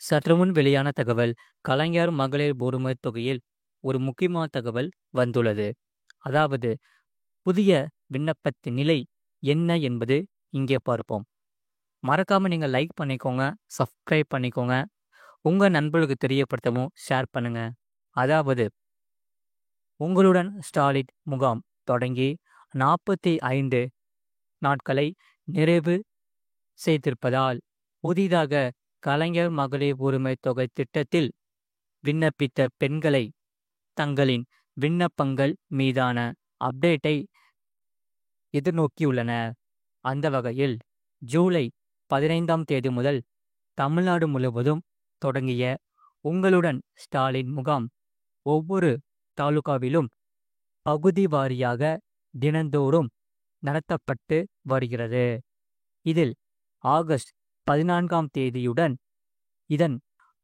சற்றுமுன் வெளியான தகவல். கலைஞர் மகளிர் உரிமைத் தொகையில் ஒரு முக்கியமான தகவல் வந்துள்ளது. அதாவது, புதிய விண்ணப்பத்தின் நிலை என்ன என்பது இங்கே பார்ப்போம். மறக்காம நீங்க லைக் பண்ணிக்கோங்க, சப்ஸ்கிரைப் பண்ணிக்கோங்க. உங்க நண்பர்களுக்கு தெரியப்படுத்தவும் ஷேர் பண்ணுங்க. அதாவது, உங்களுடன் ஸ்டாலின் முகாம் தொடங்கி 45 நாட்களை நிறைவு செய்திருப்பதால், புதிதாக கலைஞர் மகளிர் உரிமைத் தொகை திட்டத்தில் விண்ணப்பித்த பெண்களை தங்களின் விண்ணப்பங்கள் மீதான அப்டேட்டை எதிர்நோக்கியுள்ளனர். அந்த வகையில் ஜூலை 15ஆம் தேதி முதல் தமிழ்நாடு முழுவதும் தொடங்கிய உங்களுடன் ஸ்டாலின் முகாம் ஒவ்வொரு தாலுகாவிலும் பகுதி வாரியாக தினந்தோறும் நடத்தப்பட்டு வருகிறது. இதில் ஆகஸ்ட் 14ஆம் தேதியுடன் இதன்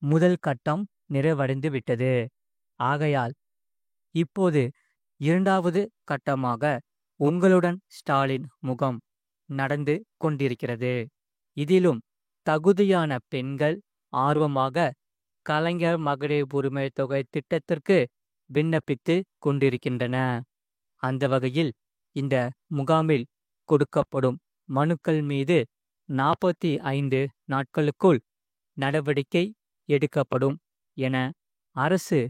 முதல் கட்டம் நிறைவடைந்து விட்டது. ஆகையால் இப்போது இரண்டாவது கட்டமாக உங்களுடன் ஸ்டாலின் முகாம் நடந்து கொண்டிருக்கிறது. இதிலும் தகுதியான பெண்கள் ஆர்வமாக கலைஞர் மகளிர் உரிமை தொகை திட்டத்திற்கு விண்ணப்பித்து கொண்டிருக்கின்றன. அந்த வகையில் இந்த முகாமில் கொடுக்கப்படும் மனுக்கள் மீது 45 நாட்களுக்குள் நடவடிக்கை எடுக்கப்படும் என அரசு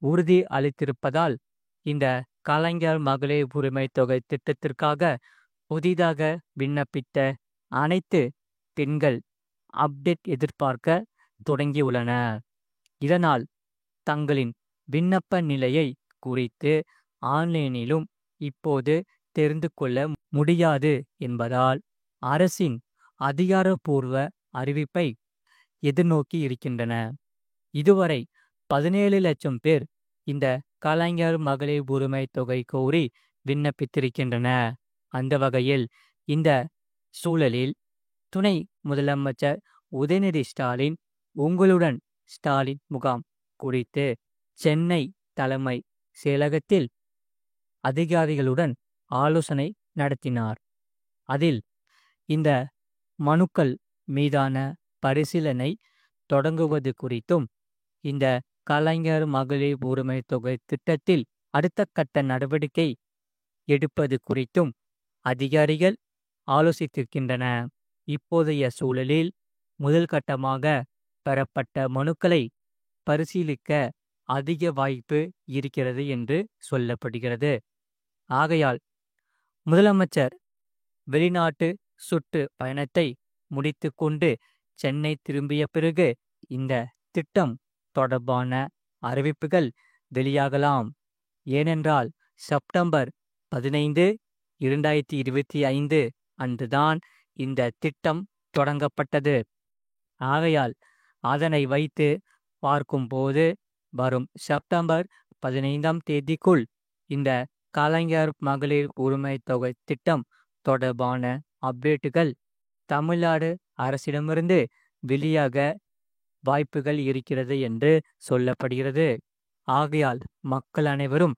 உறுதி அளித்திருப்பதால், இந்த கலைஞர் மகளிர் உரிமை தொகை திட்டத்திற்காக புதிதாக விண்ணப்பித்த அனைத்து பெண்கள் அப்டேட் எதிர்பார்க்க தொடங்கியுள்ளனர். இதனால் தங்களின் விண்ணப்ப நிலையை குறித்து ஆன்லைனிலும் இப்போது தெரிந்து கொள்ள முடியாது என்பதால், அரசின் அதிகாரப்பூர்வ அறிவிப்பை எதிர்நோக்கி இருக்கின்றன. இதுவரை 17 லட்சம் பேர் இந்த கலைஞர் மகளிர் உரிமை தொகை கோரி விண்ணப்பித்திருக்கின்றன. அந்த வகையில் இந்த சூழலில் துணை முதலமைச்சர் உதயநிதி ஸ்டாலின் உங்களுடன் ஸ்டாலின் முகாம் குறித்து சென்னை தலைமை செயலகத்தில் அதிகாரிகளுடன் ஆலோசனை நடத்தினார். அதில் இந்த மனுக்கள் மீதான பரிசீலனை தொடங்குவது குறித்தும், இந்த கலைஞர் மகளிர் உரிமை தொகை திட்டத்தில் அடுத்த கட்ட நடவடிக்கை எடுப்பது குறித்தும் அதிகாரிகள் ஆலோசித்திருக்கின்றன. இப்போதைய சூழலில் முதல் கட்டமாக பெறப்பட்ட மனுக்களை பரிசீலிக்க அதிக வாய்ப்பு இருக்கிறது என்று சொல்லப்படுகிறது. ஆகையால் முதலமைச்சர் வெளிநாட்டு சுற்று பயணத்தை முடித்து கொண்டு சென்னை திரும்பிய பிறகு இந்த திட்டம் தொடர்பான அறிவிப்புகள் வெளியாகலாம். ஏனென்றால் செப்டம்பர் 15, 2025 அன்றுதான் இந்த திட்டம் தொடங்கப்பட்டது. ஆகையால் அதனை வைத்து பார்க்கும்போது வரும் செப்டம்பர் 15ஆம் தேதிக்குள் இந்த கலைஞர் மகளிர் உரிமை தொகை திட்டம் தொடர்பான அப்டேட்டுகள் தமிழ்நாடு அரசிடமிருந்து வெளியாக வாய்ப்புகள் இருக்கிறது என்று சொல்லப்படுகிறது. ஆகையால் மக்கள் அனைவரும்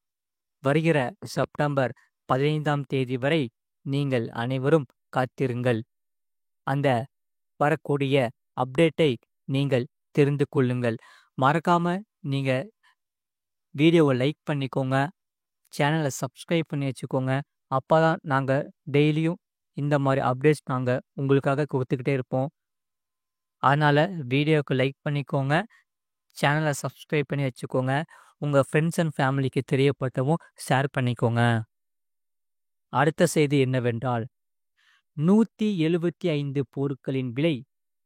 வருகிற செப்டம்பர் 15ஆம் தேதி வரை நீங்கள் அனைவரும் காத்திருங்கள். அந்த வரக்கூடிய அப்டேட்டை நீங்கள் தெரிந்து கொள்ளுங்கள். மறக்காம நீங்க வீடியோவை லைக் பண்ணிக்கோங்க, சேனலை சப்ஸ்கிரைப் பண்ணி வச்சுக்கோங்க. அப்போதான் நாங்கள் டெய்லியும் இந்த மாதிரி அப்டேட்ஸ் நாங்கள் உங்களுக்காக கொடுத்துக்கிட்டே இருப்போம். அதனால் வீடியோவுக்கு லைக் பண்ணிக்கோங்க, சேனலை சப்ஸ்கிரைப் பண்ணி வச்சுக்கோங்க. உங்கள் ஃப்ரெண்ட்ஸ் அண்ட் ஃபேமிலிக்கு தெரியப்படுத்தவும் ஷேர் பண்ணிக்கோங்க. அடுத்த செய்தி என்னவென்றால், 175 பொருட்களின் விலை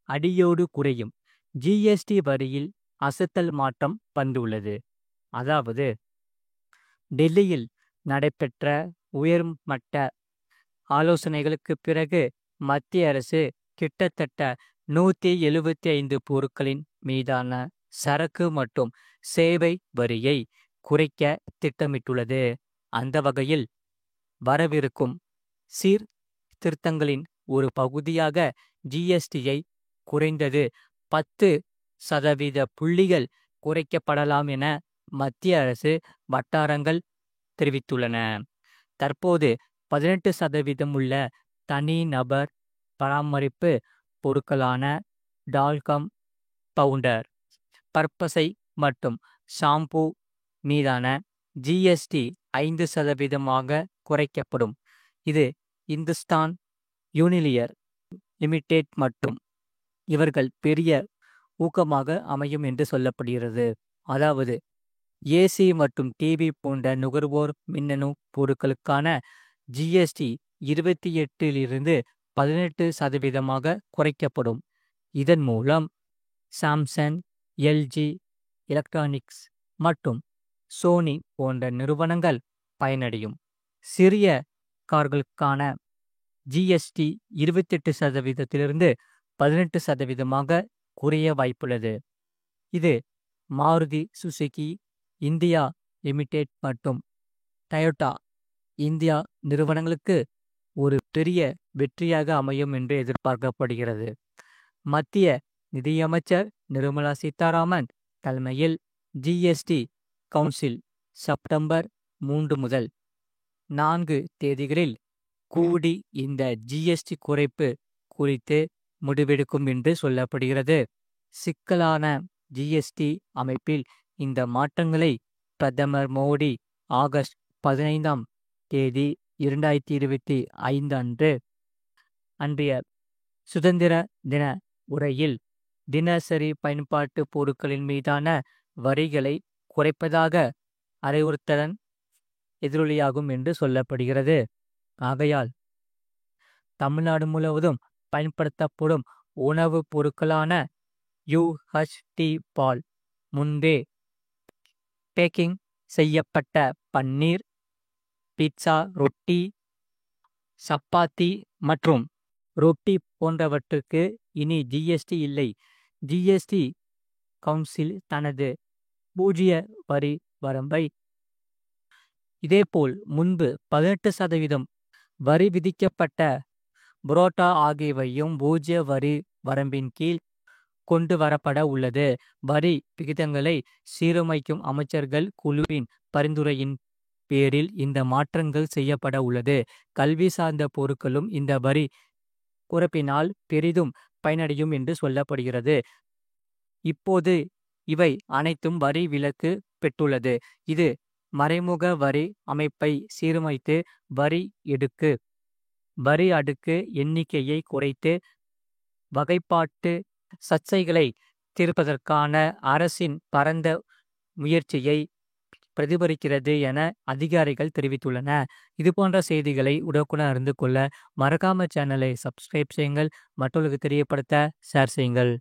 அடியோடு குறையும். ஜிஎஸ்டி வரியில் அசத்தல் மாற்றம் வந்துள்ளது. அதாவது, டெல்லியில் நடைபெற்ற உயர்மட்ட ஆலோசனைகளுக்கு பிறகு மத்திய அரசு கிட்டத்தட்ட 175 பொருட்களின் மீதான சரக்கு மற்றும் சேவை வரியை குறைக்க திட்டமிட்டுள்ளது. அந்த வகையில் வரவிருக்கும் சீர்திருத்தங்களின் ஒரு பகுதியாக ஜிஎஸ்டியை குறைந்தது 10% புள்ளிகள் குறைக்கப்படலாம் என மத்திய அரசு வட்டாரங்கள் தெரிவித்துள்ளன. தற்போது 18% உள்ள தனிநபர் பராமரிப்பு பொருட்களான டால்கம், பவுடர், பற்பசை மற்றும் ஷாம்பூ மீதான ஜிஎஸ்டி 5% குறைக்கப்படும். இது இந்துஸ்தான் யூனிலிவர் லிமிடெட் மற்றும் இவர்கள் பெரிய ஊக்கமாக அமையும் என்று சொல்லப்படுகிறது. அதாவது ஏசி மற்றும் டிவி போன்ற நுகர்வோர் மின்னணு பொருட்களுக்கான ஜிஎஸ்டி 28 18% குறைக்கப்படும். இதன் மூலம் சாம்சங், எல்ஜி எலக்ட்ரானிக்ஸ் மற்றும் சோனி போன்ற நிறுவனங்கள் பயனடையும். சிறிய கார்களுக்கான ஜிஎஸ்டி 28% 18% குறைய வாய்ப்புள்ளது. இது மாருதி சுசுகி இந்தியா லிமிடெட் மற்றும் டயோட்டா இந்தியா நிறுவனங்களுக்கு ஒரு பெரிய வெற்றியாக அமையும் என்று எதிர்பார்க்கப்படுகிறது. மத்திய நிதியமைச்சர் நிர்மலா சீதாராமன் தலைமையில் ஜிஎஸ்டி கவுன்சில் செப்டம்பர் 3 முதல் 4 தேதிகளில் கூடி இந்த ஜிஎஸ்டி குறைப்பு குறித்து முடிவெடுக்கும் என்று சொல்லப்படுகிறது. சிக்கலான ஜிஎஸ்டி அமைப்பில் இந்த மாற்றங்களை பிரதமர் மோடி ஆகஸ்ட் 15 2025 அன்றைய சுதந்திர தின உரையில் தினசரி பயன்பாட்டு பொருட்களின் மீதான வரிகளை குறைப்பதாக அறிவுறுத்ததன் எதிரொலியாகும் என்று சொல்லப்படுகிறது. ஆகையால் தமிழ்நாடு முழுவதும் பயன்படுத்தப்படும் உணவுப் பொருட்களான யூஹெச்டி பால், முன்பே பேக்கிங் செய்யப்பட்ட பன்னீர், பீட்சா, ரொட்டி, சப்பாத்தி மற்றும் ரொட்டி போன்றவற்றுக்கு இனி ஜிஎஸ்டி இல்லை. ஜிஎஸ்டி கவுன்சில் தனது 0 வரி வரம்பை இதேபோல் முன்பு 18% வரி விதிக்கப்பட்ட புரோட்டா ஆகியவையும் 0 வரி வரம்பின் கீழ் கொண்டு வரப்பட உள்ளது. வரி விகிதங்களை சீரமைக்கும் அமைச்சர்கள் குழுவின் பரிந்துரையின் பேரில் இந்த மாற்றங்கள் செய்யப்பட உள்ளது. கல்வி சார்ந்த பொருட்களும் இந்த வரி குறைப்பினால் பெரிதும் பயனடையும் என்று சொல்லப்படுகிறது. இப்போது இவை அனைத்தும் வரி விலக்கு பெற்றுள்ளது. இது மறைமுக வரி அமைப்பை சீரமைத்து வரி அடுக்கு எண்ணிக்கையை குறைத்து வகைப்பாட்டு சர்ச்சைகளை தீர்ப்பதற்கான அரசின் பரந்த முயற்சியை பிரதிபலிக்கிறது என அதிகாரிகள் தெரிவித்துள்ளனர். இதுபோன்ற செய்திகளை உடனுக்குடன் அறிந்து கொள்ள மறக்காம சேனலை சப்ஸ்கிரைப் செய்யுங்கள். மற்றவர்களுக்கு தெரியப்படுத்த ஷேர் செய்யுங்கள்.